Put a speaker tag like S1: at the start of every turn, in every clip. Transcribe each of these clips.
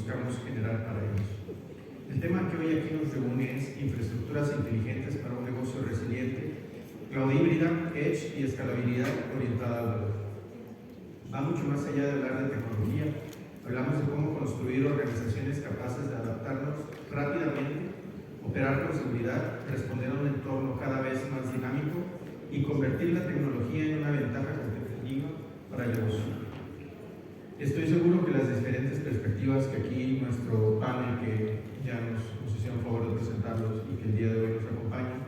S1: buscamos generar para ellos. El tema que hoy aquí nos reúne es infraestructuras inteligentes para un negocio resiliente, cloud híbrida, edge y escalabilidad orientada al valor. Va mucho más allá de hablar de tecnología. Hablamos de cómo construir organizaciones capaces de adaptarnos rápidamente, operar con seguridad, responder a un entorno cada vez más dinámico y convertir la tecnología en una ventaja competitiva para el negocio. Estoy seguro que las diferentes perspectivas que aquí nuestro panel, que ya nos hicieron favor de presentarlos y que el día de hoy nos acompaña,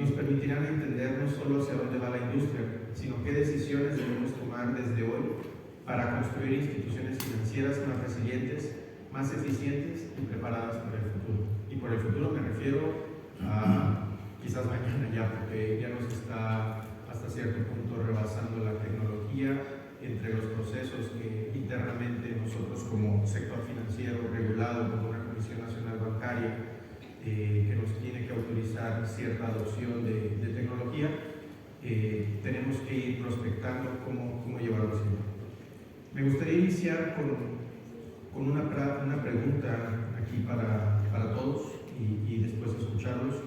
S1: nos permitirán entender no solo hacia dónde va la industria, sino qué decisiones debemos tomar desde hoy para construir instituciones financieras más resilientes, más eficientes y preparadas para el futuro. Y por el futuro me refiero a quizás mañana ya, porque ya nos está hasta cierto punto rebasando la tecnología entre los procesos que internamente nosotros como sector financiero regulado por una Comisión Nacional Bancaria que nos tiene que autorizar cierta adopción de tecnología, tenemos que ir prospectando cómo llevarlo a cabo. Me gustaría iniciar con una pregunta aquí para todos y después escucharlos.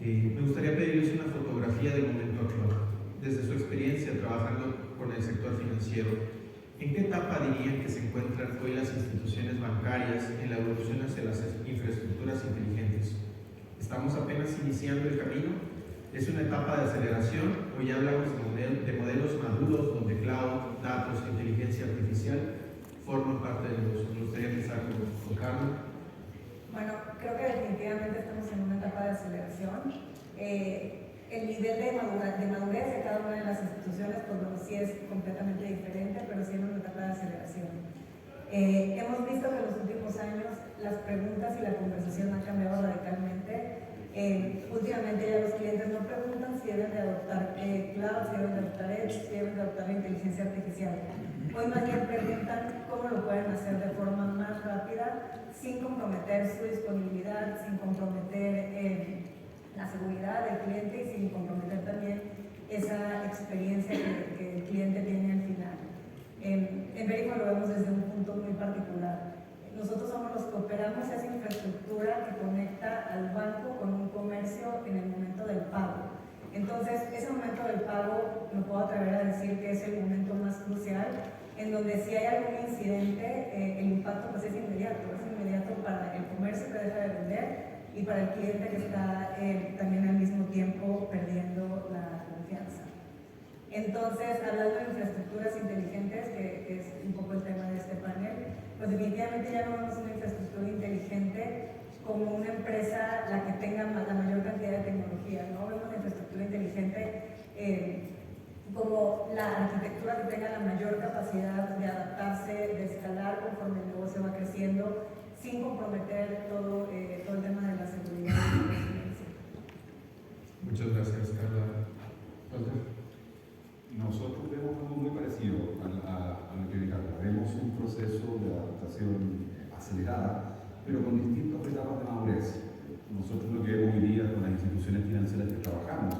S1: Me gustaría pedirles una fotografía del momento actual, desde su experiencia trabajando con el sector financiero. ¿En qué etapa dirían que se encuentran hoy las instituciones bancarias en la evolución hacia las infraestructuras inteligentes? ¿Estamos apenas iniciando el camino? ¿Es una etapa de aceleración o ya hablamos de modelos maduros donde cloud, datos e inteligencia artificial forman parte del negocio? Me gustaría empezar con Carlos.
S2: Bueno, creo que definitivamente estamos en una etapa de aceleración. El nivel de madurez de cada una de las instituciones, pues bueno, sí es completamente diferente, pero sí en una etapa de aceleración. Hemos visto que en los últimos años las preguntas y la conversación han cambiado radicalmente. Últimamente ya los clientes no preguntan si deben de adoptar cloud, si deben de adoptar edge, si deben de adoptar inteligencia artificial. Hoy más bien preguntan cómo lo pueden hacer de forma más rápida, sin comprometer su disponibilidad, sin comprometer la seguridad del cliente y sin comprometer también esa experiencia que el cliente tiene al final. En Verico lo vemos desde un punto muy particular. Nosotros somos los que operamos esa infraestructura que conecta al banco con un comercio en el momento del pago. Entonces, ese momento del pago, me puedo atrever a decir que es el momento más crucial, en donde si hay algún incidente, el impacto pues es inmediato para el comercio que deja de vender y para el cliente que está también al mismo tiempo perdiendo la confianza. Entonces, hablando de infraestructuras inteligentes, que es un poco el tema de este panel, pues definitivamente ya no vemos una infraestructura inteligente como una empresa la que tenga la mayor cantidad de tecnología, no vemos la infraestructura inteligente como la arquitectura que tenga la mayor capacidad de adaptarse, de escalar conforme el negocio va creciendo, sin comprometer todo el tema de la seguridad y la resiliencia.
S1: Muchas gracias, Carla.
S3: Nosotros vemos algo muy parecido a lo que dice Carla. Vemos un proceso de adaptación acelerada, pero con distintas etapas de madurez. Nosotros lo que vemos hoy día con las instituciones financieras que trabajamos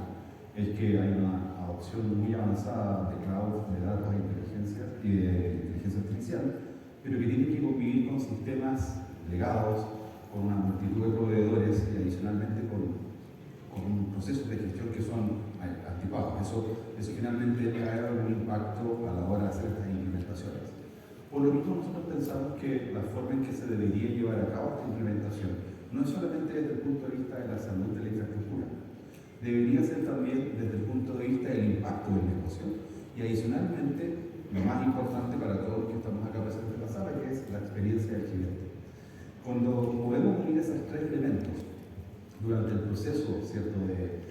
S3: es que hay una adopción muy avanzada de cloud, de datos de inteligencia y de inteligencia artificial, pero que tiene que convivir con sistemas legados, con una multitud de proveedores y adicionalmente con procesos de gestión que son anticuados. Eso finalmente trae algún impacto a la hora de hacer estas implementaciones. Por lo mismo, nosotros pensamos que la forma en que se debería llevar a cabo esta implementación no es solamente desde el punto de vista de la salud de la infraestructura, debería ser también desde el punto de vista del impacto del negocio y adicionalmente lo más importante para todos los que estamos acá presentes en la sala, que es la experiencia del cliente. Cuando podemos unir esos tres elementos durante el proceso, ¿cierto?, de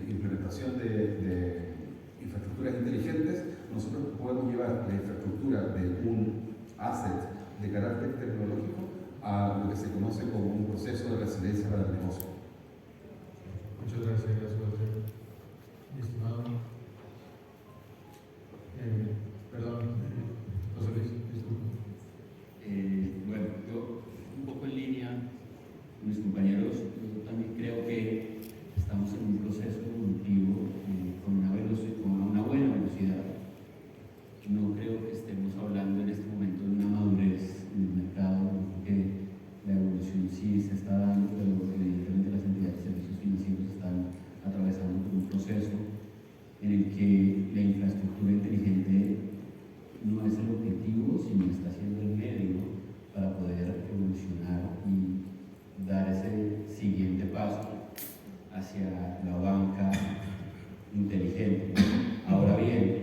S3: implementación de infraestructuras inteligentes, nosotros podemos llevar la infraestructura de un asset de carácter tecnológico a lo que se conoce como un proceso de resiliencia para el negocio.
S1: Muchas gracias, Walter. Mi estimado. José Luis, disculpe.
S4: Bueno, yo un poco en línea con mis compañeros, yo también creo que estamos en un proceso evolutivo con una buena velocidad. No creo que estemos hablando en este momento de una madurez en el no es el objetivo, sino está siendo el medio para poder evolucionar y dar ese siguiente paso hacia la banca inteligente. Ahora bien,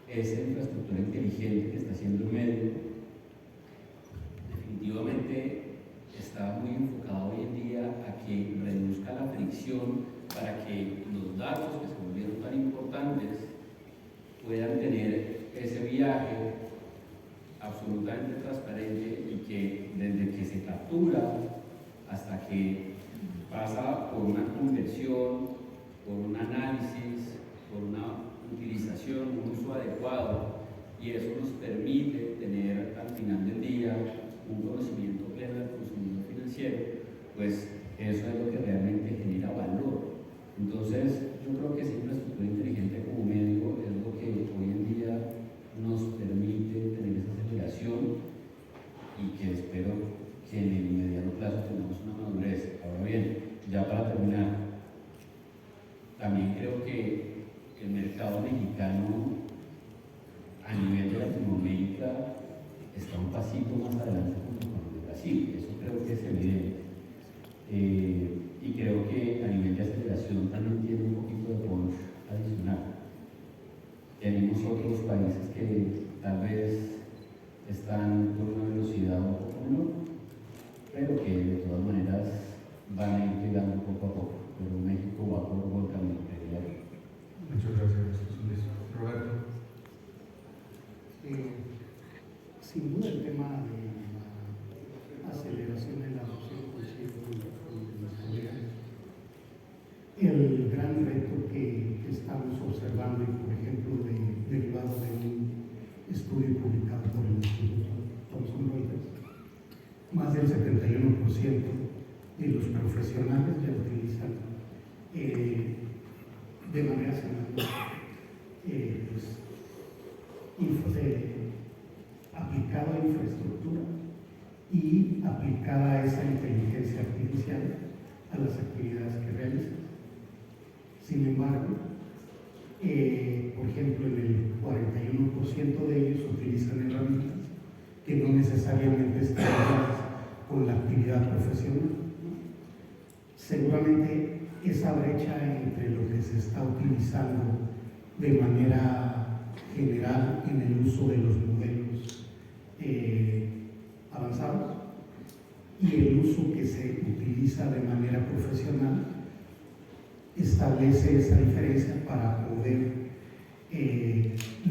S4: esa infraestructura inteligente que está siendo el medio, definitivamente está muy enfocado hoy en día a que reduzca la fricción para que los datos que se volvieron tan importantes puedan tener ese viaje absolutamente transparente y que desde que se captura hasta que pasa por una conversión, por un análisis, por una utilización, un uso adecuado, y eso nos permite tener al final del día un conocimiento pleno del consumidor financiero, pues eso es lo que realmente genera valor. Entonces, yo creo que esa infraestructura inteligente como medio es lo que hoy en día nos permite tener esa aceleración y que espero que en el mediano plazo tengamos una madurez. Ahora bien, ya para terminar, también creo que el mercado mexicano a nivel de Latinoamérica está un pasito más adelante con el de Brasil, eso creo que es evidente. Y creo que a nivel de aceleración también tiene un poquito de punch adicional. Tenemos otros países que tal vez están con una velocidad un poco menor, pero que de todas maneras van a ir llegando poco a poco. Pero México va por buen camino, creería yo.
S1: Muchas gracias, Jesús Luis. Roberto.
S5: Sin duda el tema de la aceleración en la adopción coincido con los colegas. El gran reto que estamos observando, y por ejemplo derivado de un estudio publicado por el Instituto Thomson Reuters, más del 71% de los profesionales ya utilizan de manera semanal aplicada a infraestructura y aplicada a esa inteligencia artificial a las actividades que realizan. Sin embargo, por ejemplo, en el 41% de ellos utilizan herramientas que no necesariamente están ligadas con la actividad profesional. Seguramente esa brecha entre lo que se está utilizando de manera general en el uso de los modelos avanzados y el uso que se utiliza de manera profesional establece esa diferencia para poder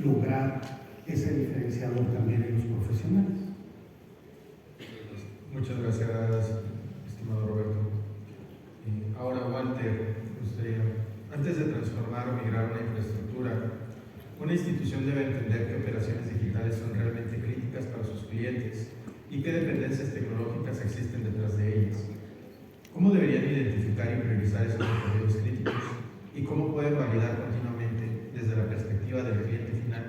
S5: lograr ese diferenciador también en los profesionales.
S1: Muchas gracias, estimado Roberto. Ahora, Walter, antes de transformar o migrar una infraestructura, una institución debe entender qué operaciones digitales son realmente críticas para sus clientes y qué dependencias tecnológicas existen detrás de ellas. ¿Cómo deberían identificar y priorizar esos objetivos críticos? ¿Y cómo pueden validar continuamente, desde la perspectiva del cliente final,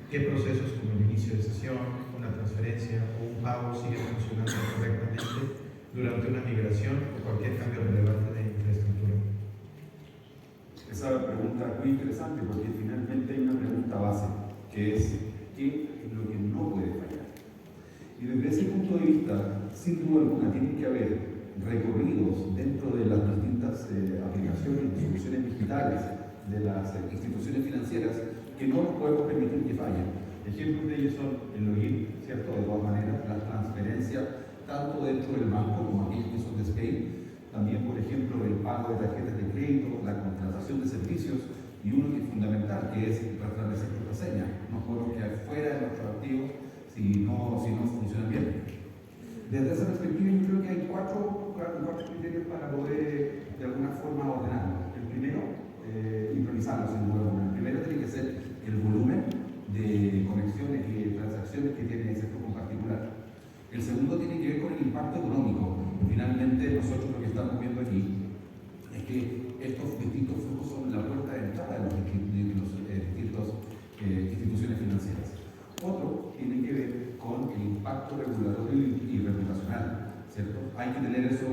S1: qué procesos como el inicio de sesión, una transferencia o un pago siguen funcionando correctamente durante una migración o cualquier cambio relevante de infraestructura?
S3: Esa pregunta es muy interesante porque finalmente hay una pregunta base, que es ¿qué es lo que no puede fallar? Y desde ese punto de vista, sin duda alguna, tienen que haber recorridos dentro de las distintas aplicaciones y soluciones digitales de las instituciones financieras que no nos podemos permitir que fallen. Ejemplos de ellos son el login, ¿cierto? De todas maneras, la transferencia, tanto dentro del banco como aquellos que son de Scale. También, por ejemplo, el pago de tarjetas de crédito, la contratación de servicios y uno que es fundamental, que es restablecer contraseña. No podemos quedar fuera de nuestros activos si no funcionan bien. Desde esa perspectiva, yo creo que hay cuatro criterios para poder de alguna forma ordenarlo. El primero, improvisarlo sin duda alguna. El primero tiene que ser el volumen de conexiones y transacciones que tiene ese flujo en particular. El segundo tiene que ver con el impacto económico. Finalmente, nosotros lo que estamos viendo aquí es que estos distintos flujos son la puerta de entrada de las distintas instituciones financieras. Otro tiene que ver con el impacto regulatorio y reputacional, ¿cierto? Hay que tener eso,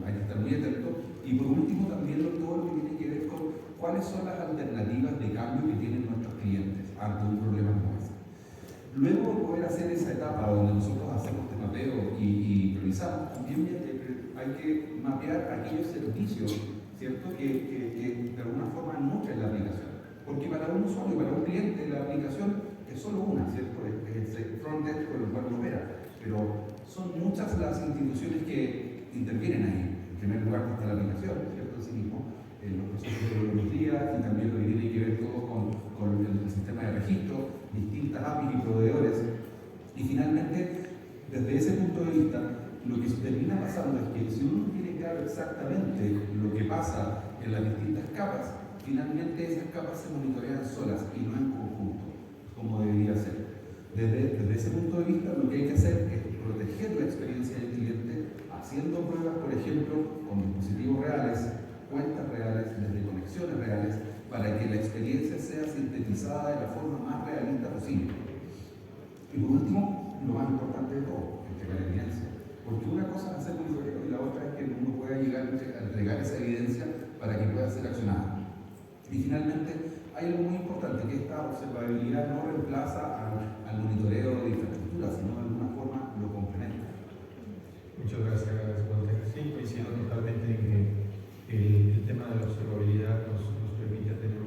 S3: hay que estar muy atento. Y por último, también todo lo que tiene que ver con cuáles son las alternativas de cambio que tienen nuestros clientes ante un problema como este. nosotros hacemos este mapeo y priorizamos, también hay que mapear aquellos servicios, ¿cierto?, que de alguna forma nutren la aplicación. Porque para un usuario, para un cliente, la aplicación es solo una, ¿cierto? Es el frontend con el cual uno opera. Pero son muchas las instituciones que intervienen ahí. En primer lugar está la aplicación, ¿cierto?, en sí mismo, los procesos de los días y también lo que tiene que ver todo con el sistema de registro, distintas APIs y proveedores. Y finalmente, desde ese punto de vista, lo que termina pasando es que si uno tiene claro exactamente lo que pasa en las distintas capas, finalmente esas capas se monitorean solas y no en conjunto, como debería ser. Desde ese punto de vista, lo que hay que hacer es proteger la experiencia del cliente, haciendo pruebas, por ejemplo, con dispositivos reales, cuentas reales, desde conexiones reales, para que la experiencia sea sintetizada de la forma más realista posible. Y por último, lo más importante de todo, entregar evidencia. Porque una cosa es hacer monitoreo y la otra es que uno pueda llegar a entregar esa evidencia para que pueda ser accionada. Y finalmente, hay algo muy importante, que esta observabilidad no reemplaza al monitoreo de infraestructura, sino de alguna forma lo complementa.
S1: Muchas gracias, Walter. Sí, coincido totalmente en que el tema de la observabilidad nos permite tener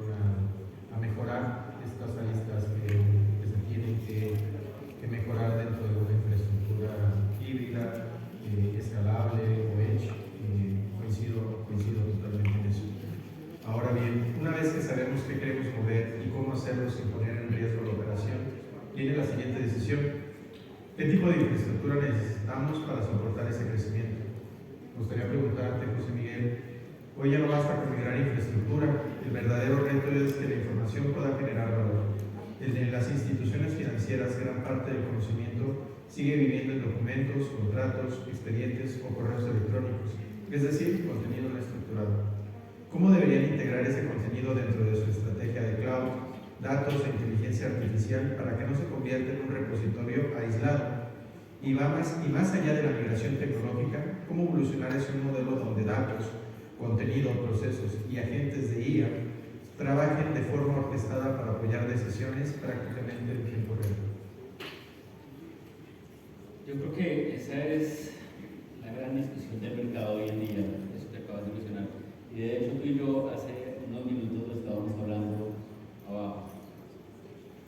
S1: a mejorar estas aristas que se tienen que mejorar dentro de una infraestructura híbrida, escalable o edge. Coincido totalmente en eso. Ahora bien, una vez que sabemos qué queremos mover y cómo hacerlo sin poner en riesgo la operación, viene la siguiente decisión. ¿Qué tipo de infraestructura necesitamos para soportar ese crecimiento? Me gustaría preguntarte, José Miguel, hoy ya no basta con migrar infraestructura, el verdadero reto es que la información pueda generar valor. El de las instituciones financieras, gran parte del conocimiento sigue viviendo en documentos, contratos, expedientes o correos electrónicos, es decir, contenido no estructurado. ¿Cómo deberían integrar ese contenido dentro de su estrategia de cloud, datos e inteligencia artificial para que no se convierta en un repositorio aislado? Y más allá de la migración tecnológica, ¿cómo evolucionar hacia un modelo donde datos, contenido, procesos y agentes de IA trabajen de forma orquestada para apoyar decisiones prácticamente en tiempo real?
S4: Yo creo que esa es la gran discusión del mercado hoy en día, eso que acabas de mencionar. Y de hecho tú y yo hace unos minutos lo estábamos hablando abajo.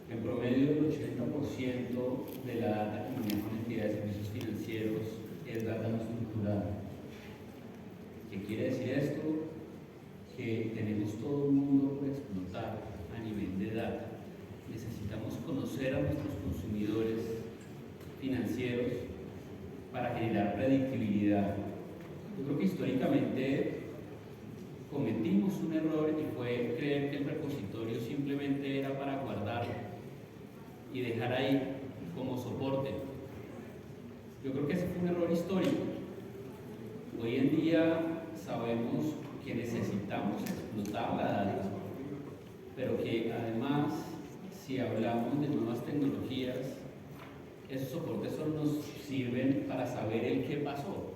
S4: En promedio el 80% de la data que manejan entidades de servicios financieros es data no estructurada. ¿Qué quiere decir esto? Que tenemos todo un mundo por explotar a nivel de data. Necesitamos conocer a nuestros consumidores financieros para generar predictibilidad. Yo creo que históricamente cometimos un error y fue creer que el repositorio simplemente era para guardarlo y dejar ahí como soporte. Yo creo que ese fue un error histórico. Hoy en día sabemos que necesitamos explotar la data, pero que además, si hablamos de nuevas tecnologías, esos soportes solo nos sirven para saber el qué pasó,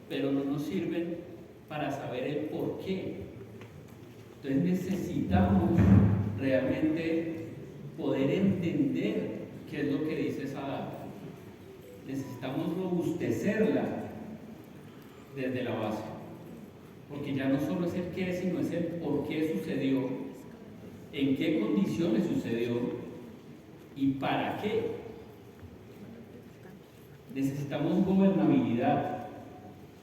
S4: pero no nos sirven para saber el por qué. Entonces necesitamos realmente poder entender qué es lo que dice esa data. Necesitamos robustecerla desde la base, porque ya no solo es el qué, sino es el por qué sucedió, en qué condiciones sucedió y para qué. Necesitamos gobernabilidad,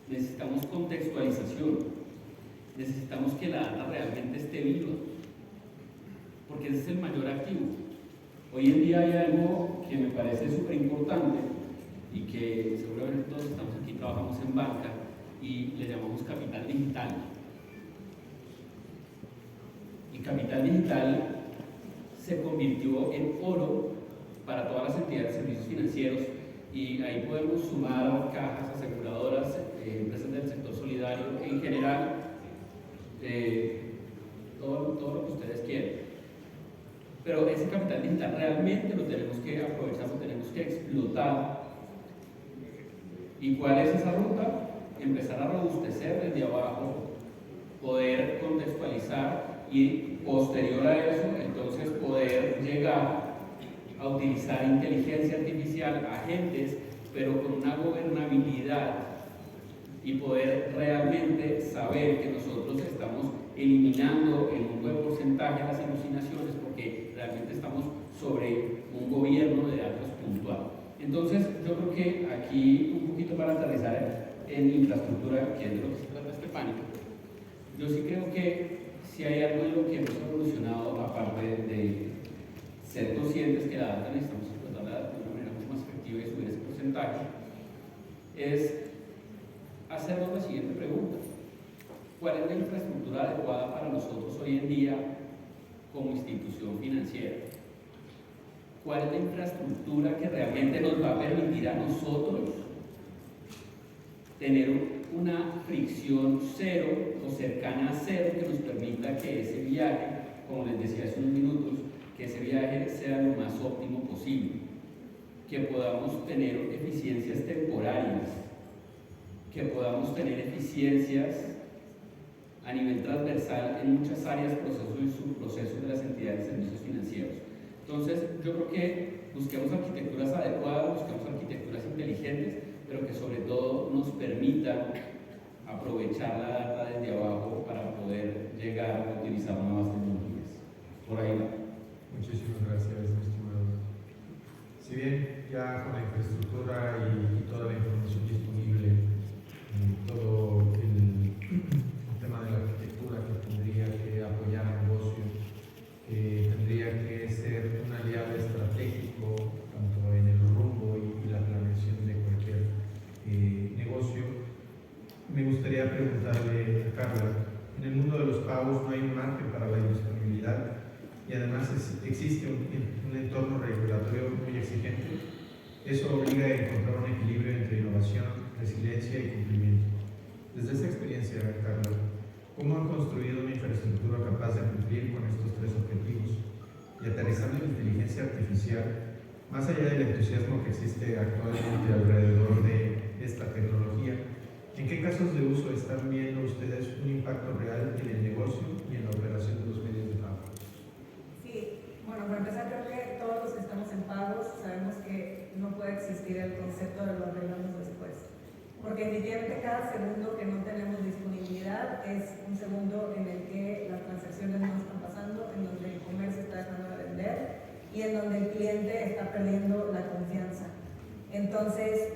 S4: necesitamos contextualización, necesitamos que la data realmente esté viva, porque ese es el mayor activo. Hoy en día hay algo que me parece súper importante y que seguramente todos estamos aquí, trabajamos en banca y le llamamos capital digital. Y capital digital se convirtió en oro para todas las entidades de servicios financieros, y ahí podemos sumar cajas, aseguradoras, empresas del sector solidario, en general, todo lo que ustedes quieren. Pero ese capital digital realmente lo tenemos que aprovechar, lo tenemos que explotar. ¿Y cuál es esa ruta? Empezar a robustecer desde abajo, poder contextualizar y posterior a eso, entonces poder llegar a utilizar inteligencia artificial, agentes, pero con una gobernabilidad y poder realmente saber que nosotros estamos eliminando en un buen porcentaje las alucinaciones porque realmente estamos sobre un gobierno de datos puntual. Entonces, yo creo que aquí, un poquito para aterrizar en infraestructura, que es de lo que se trata este panel, yo sí creo que si hay algo en lo que hemos evolucionado, aparte de ser conscientes que la data necesitamos explotarla de una manera mucho más efectiva y subir ese porcentaje, es hacernos la siguiente pregunta: ¿cuál es la infraestructura adecuada para nosotros hoy en día como institución financiera? ¿Cuál es la infraestructura que realmente nos va a permitir a nosotros tener una fricción cero o cercana a cero que nos permita que ese viaje, como les decía hace unos minutos, que ese viaje sea lo más óptimo posible, que podamos tener eficiencias temporarias, que podamos tener eficiencias a nivel transversal en muchas áreas, procesos y subprocesos de las entidades de servicios financieros? Entonces, yo creo que busquemos arquitecturas adecuadas, busquemos arquitecturas inteligentes, pero que sobre todo nos permitan aprovechar la data desde abajo para poder llegar a utilizar nuevas tecnologías. Por ahí va.
S1: Muchísimas gracias, mi estimado. Si bien ya con la infraestructura y toda la información disponible, todo el tema de la arquitectura que tendría que apoyar al negocio, tendría que ser un aliado estratégico tanto en el rumbo y la planeación de cualquier negocio, me gustaría preguntarle a Carla: en el mundo de los pagos no hay un margen para la disponibilidad y además existe un entorno regulatorio muy exigente. Eso obliga a encontrar un equilibrio entre innovación, resiliencia y cumplimiento. Desde esa experiencia, Carla, ¿cómo han construido una infraestructura capaz de cumplir con estos tres objetivos? Y aterrizando la inteligencia artificial, más allá del entusiasmo que existe actualmente alrededor de esta tecnología, ¿en qué casos de uso están viendo ustedes un impacto real en el negocio y en la operación de los medios de pago?
S2: Sí, bueno, para empezar, creo que todos los que estamos en pagos sabemos que no puede existir el concepto de lo arreglamos después. Porque definitivamente cada segundo que no tenemos disponibilidad es un segundo en el que las transacciones no están pasando, en donde el comercio está dejando de vender y en donde el cliente está perdiendo la confianza. Entonces,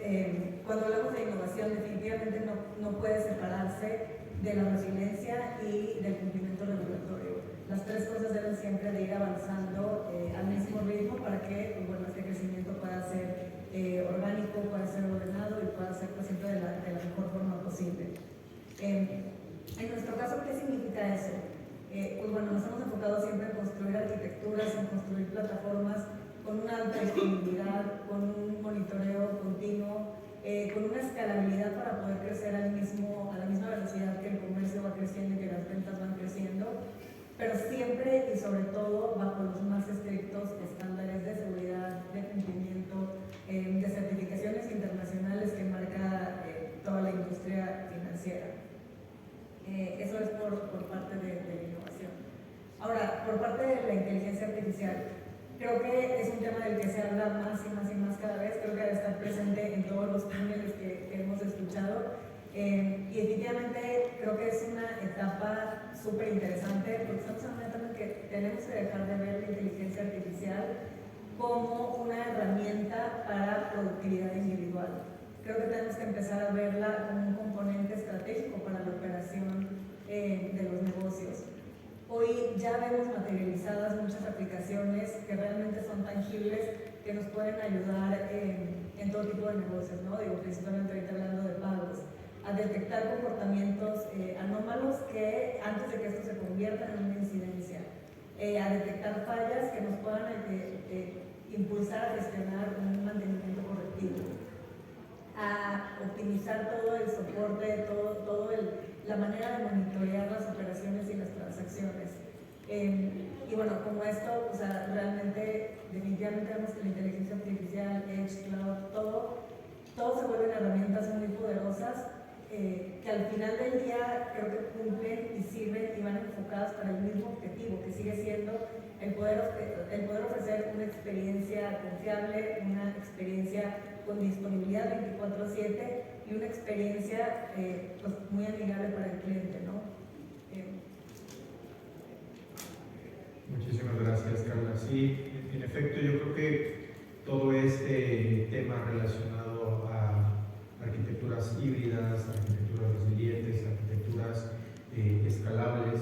S2: cuando hablamos de innovación, definitivamente no puede separarse de la resiliencia y del cumplimiento regulatorio. Las tres cosas deben siempre de ir avanzando al mismo ritmo para que este crecimiento pueda ser orgánico, pueda ser ordenado y pueda ser siempre de la mejor forma posible. En nuestro caso, ¿qué significa eso? Nos hemos enfocado siempre en construir arquitecturas, en construir plataformas con una alta disponibilidad, con un monitoreo continuo, con una escalabilidad para poder crecer a la misma velocidad que el comercio va creciendo y que las ventas van creciendo, pero siempre y sobre todo bajo los más estrictos estándares de seguridad, de cumplimiento, de certificaciones internacionales que marca toda la industria financiera. Eso es por parte de la innovación. Ahora, por parte de la inteligencia artificial, creo que es un tema del que se habla más y más y más cada vez. Creo que debe estar presente en todos los paneles que hemos escuchado. Y definitivamente creo que es una etapa súper interesante porque estamos en una etapa en que tenemos que dejar de ver la inteligencia artificial como una herramienta para productividad individual. Creo que tenemos que empezar a verla como un componente estratégico para la operación de los negocios. Hoy ya vemos materializadas muchas aplicaciones que realmente son tangibles, que nos pueden ayudar en todo tipo de negocios, ¿no? Principalmente ahorita hablando de pagos, a detectar comportamientos anómalos que antes de que esto se convierta en una incidencia, a detectar fallas que nos puedan impulsar a gestionar un mantenimiento correctivo, a optimizar todo el soporte, la manera de monitorear las operaciones y las transacciones. Y bueno, como esto, realmente, definitivamente vemos que la inteligencia artificial, Edge, Cloud, todo se vuelven herramientas muy poderosas que al final del día creo que cumplen y sirven y van enfocados para el mismo objetivo, que sigue siendo el poder ofrecer una experiencia confiable, una experiencia con disponibilidad 24/7 y una experiencia pues, muy amigable para el cliente, ¿no?
S1: Muchísimas gracias, Carla. Sí, en efecto, yo creo que todo este tema relacionado a arquitecturas híbridas, arquitecturas resilientes, arquitecturas escalables,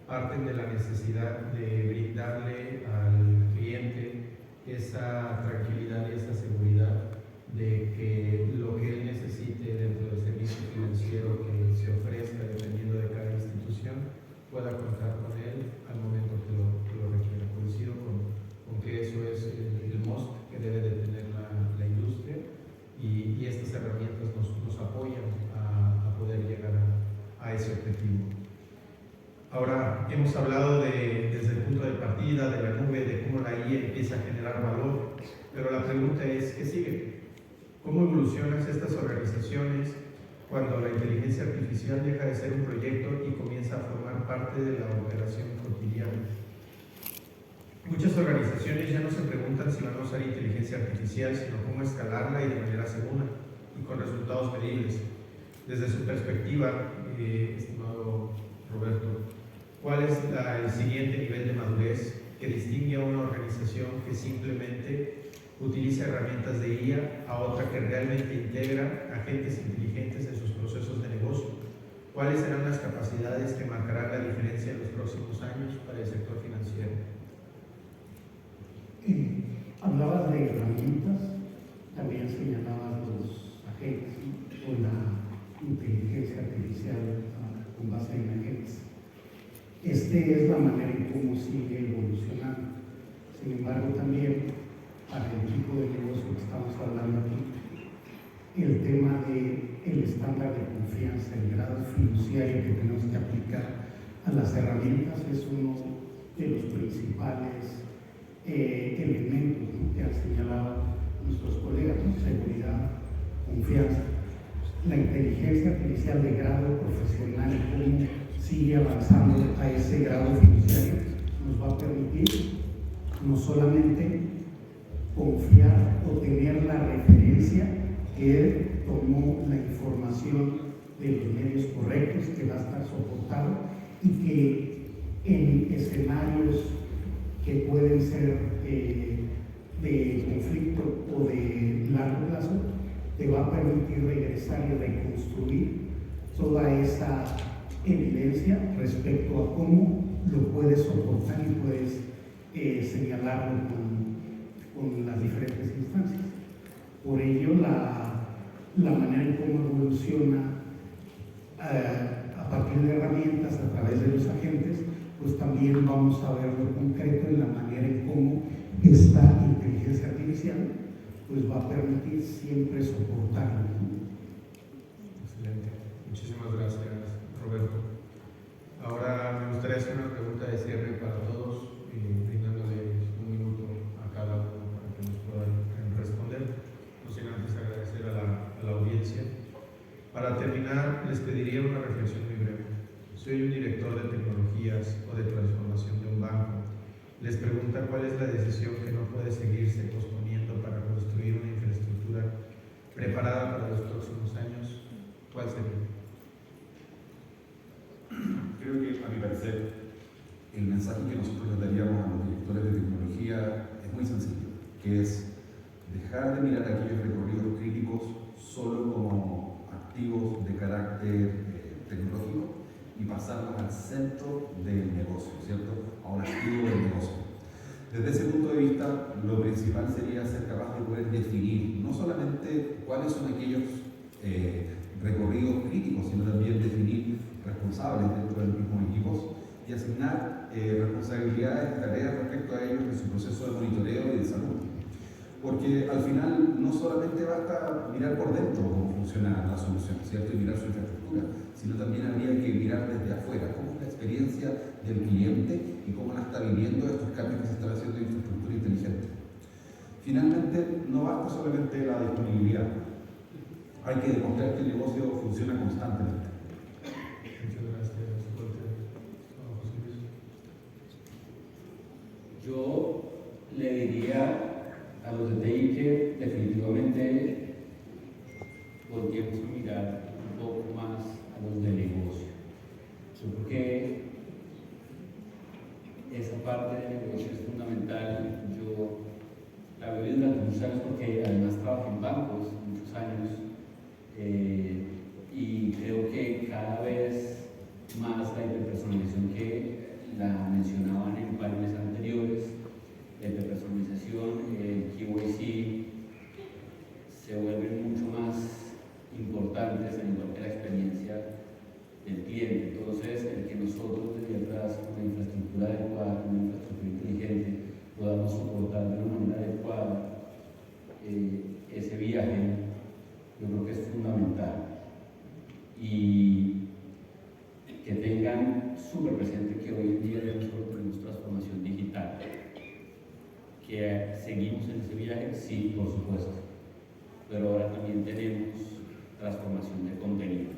S1: parten de la necesidad de brindarle al cliente esa tranquilidad y esa seguridad de que lo que él necesite dentro del servicio financiero que se ofrezca, dependiendo de cada institución, pueda contar con él al momento que lo requiera. Coincido con que eso es el must que debe de tener la industria y estas herramientas nos apoyan a poder llegar a ese objetivo. Ahora, hemos hablado desde el punto de partida, de la nube, de cómo la IA empieza a generar valor, pero la pregunta es, ¿qué sigue? ¿Cómo evolucionan estas organizaciones cuando la inteligencia artificial deja de ser un proyecto y comienza a formar parte de la operación cotidiana? Muchas organizaciones ya no se preguntan si van a usar inteligencia artificial, sino cómo escalarla y de manera segura y con resultados medibles. Desde su perspectiva, estimado Roberto, ¿cuál es el siguiente nivel de madurez que distingue a una organización que simplemente utiliza herramientas de IA a otra que realmente integra agentes inteligentes en sus procesos de negocio? ¿Cuáles serán las capacidades que marcarán la diferencia en los próximos años para el sector financiero?
S5: Hablabas de herramientas, también señalabas los agentes o la inteligencia artificial con base en agentes. Esta es la manera en cómo sigue evolucionando. Sin embargo, también para el tipo de negocio que estamos hablando aquí, el tema del estándar de confianza, el grado fiduciario que tenemos que aplicar a las herramientas es uno de los principales elementos que han señalado nuestros colegas, ¿no? Seguridad, confianza. La inteligencia artificial de grado profesional y cómo sigue avanzando a ese grado fiduciario nos va a permitir no solamente confiar o tener la referencia que él tomó la información de los medios correctos, que va a estar soportado y que en escenarios que pueden ser de conflicto o de largo plazo, te va a permitir regresar y reconstruir toda esa evidencia respecto a cómo lo puedes soportar y puedes señalarlo con las diferentes instancias. Por ello, la manera en cómo evoluciona a partir de herramientas a través de los agentes, pues también vamos a verlo concreto en la manera en cómo esta inteligencia artificial pues va a permitir siempre soportarlo, ¿no?
S1: Excelente. Muchísimas gracias, Roberto. Ahora me gustaría hacer una pregunta de cierre para todos, brindándoles un minuto a cada uno para que nos puedan responder. No sin antes agradecer a la audiencia. Para terminar, les pediría una reflexión muy breve. Soy un director de tecnologías o de transformación de un banco. Les pregunta cuál es la decisión que no puede seguirse posponiendo para construir una infraestructura preparada para los próximos años. ¿Cuál sería?
S3: Creo que, a mi parecer, el mensaje que nosotros le daríamos a los directores de tecnología es muy sencillo, que es dejar de mirar aquellos recorridos críticos solo como activos de carácter tecnológico y pasarlos al centro del negocio, ¿cierto? A un activo del negocio. Desde ese punto de vista, lo principal sería ser capaz de poder definir no solamente cuáles son aquellos recorridos críticos, sino también definir responsables dentro de los mismos equipos y asignar responsabilidades y tareas respecto a ellos en su proceso de monitoreo y de salud. Porque al final no solamente basta mirar por dentro cómo funciona la solución, ¿cierto? Y mirar su infraestructura, sino también habría que mirar desde afuera cómo es la experiencia del cliente y cómo la está viviendo estos cambios que se están haciendo en infraestructura inteligente. Finalmente, no basta solamente la disponibilidad. hay que demostrar que el negocio funciona constantemente.
S1: Muchas gracias, Walter. José Luis.
S4: Yo le diría a los de TI que definitivamente volteemos a mirar un poco más a los de negocio. Yo creo que esa parte de negocio es fundamental. Yo la veo durante muchos años porque además trabajo en bancos muchos años y creo que cada vez más la hiperpersonalización que la mencionaban en paneles anteriores, la hiperpersonalización, el KYC, se vuelven mucho más importantes en igual que la experiencia del cliente. Entonces, el que nosotros desde atrás, con la infraestructura adecuada, con una infraestructura inteligente, podamos soportar de una manera adecuada ese viaje, yo creo que es fundamental. Y que tengan súper presente que hoy en día nosotros tenemos transformación digital, que seguimos en ese viaje, sí, por supuesto, pero ahora también tenemos transformación de contenido,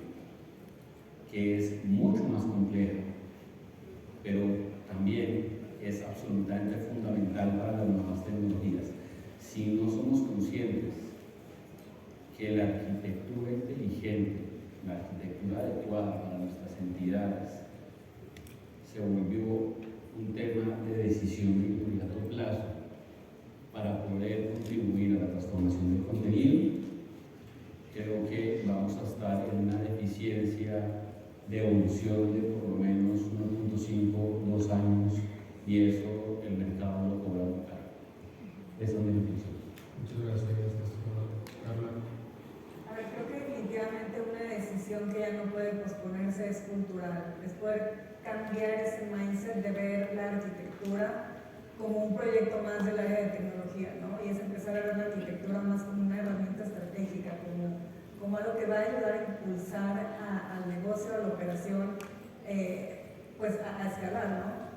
S4: que es mucho más compleja, pero también es absolutamente fundamental para las nuevas tecnologías. Si no somos conscientes que la arquitectura inteligente, la arquitectura adecuada para nuestras entidades se volvió un tema de decisión de inmediato plazo para poder contribuir a la transformación del contenido, creo que vamos a estar en una deficiencia de evolución de por lo menos 1.5, 2 años, y eso el mercado lo cobra muy caro. Esa es mi definición.
S1: Muchas gracias, Carla.
S2: A ver, creo que definitivamente una decisión que ya no puede posponerse es cultural, es poder cambiar ese mindset de ver la arquitectura como un proyecto más del área de tecnología, ¿no? Y es empezar a ver la arquitectura más como una herramienta estratégica, como algo que va a ayudar a impulsar al negocio, a la operación, pues a escalar, ¿no?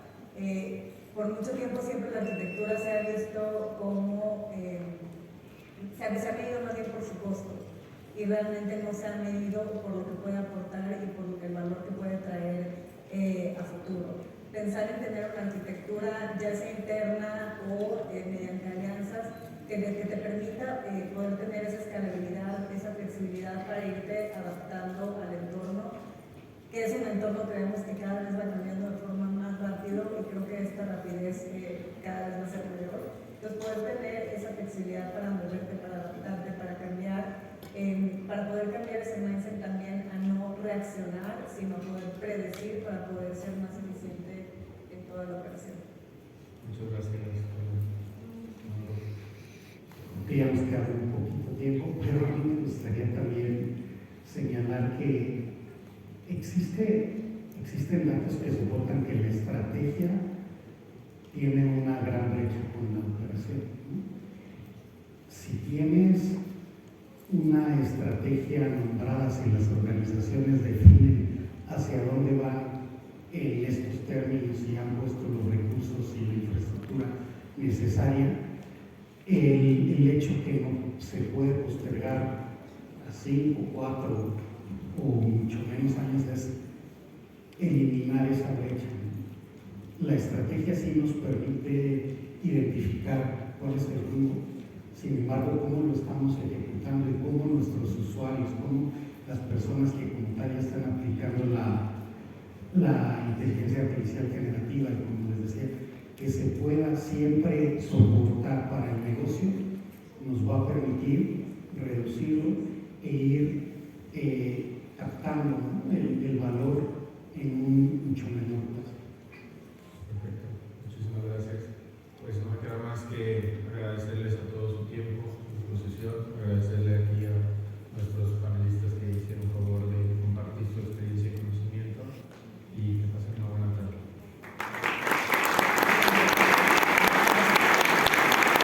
S2: Por mucho tiempo siempre la arquitectura se ha visto como, se ha medido más bien por su costo y realmente no se ha medido por lo que puede aportar y por el valor que puede traer a futuro. Pensar en tener una arquitectura ya sea interna o mediante alianzas que te permita poder tener esa escalabilidad, esa flexibilidad para irte adaptando al entorno, que es un entorno que vemos que cada vez va cambiando de forma más rápido y creo que esta rapidez cada vez va a ser mayor. Entonces poder tener esa flexibilidad para moverte, para adaptarte, para cambiar, para poder cambiar ese mindset también a no reaccionar, sino a poder predecir para poder ser más eficiente en toda la operación.
S1: Muchas gracias.
S5: Que ya nos queda un poquito tiempo, pero a mí me gustaría también señalar que existen datos que soportan que la estrategia tiene una gran brecha con la operación, ¿no? Si tienes una estrategia nombrada, si las organizaciones definen hacia dónde van en estos términos y han puesto los recursos y la infraestructura necesaria, el hecho que no se puede postergar a 5, 4 o mucho menos años es eliminar esa brecha. La estrategia sí nos permite identificar cuál es el rumbo, sin embargo, cómo lo estamos ejecutando y cómo nuestros usuarios, cómo las personas que como tal ya están aplicando la inteligencia artificial generativa, y como les decía, que se pueda siempre soportar para el negocio, nos va a permitir reducirlo e ir captando, ¿no? el valor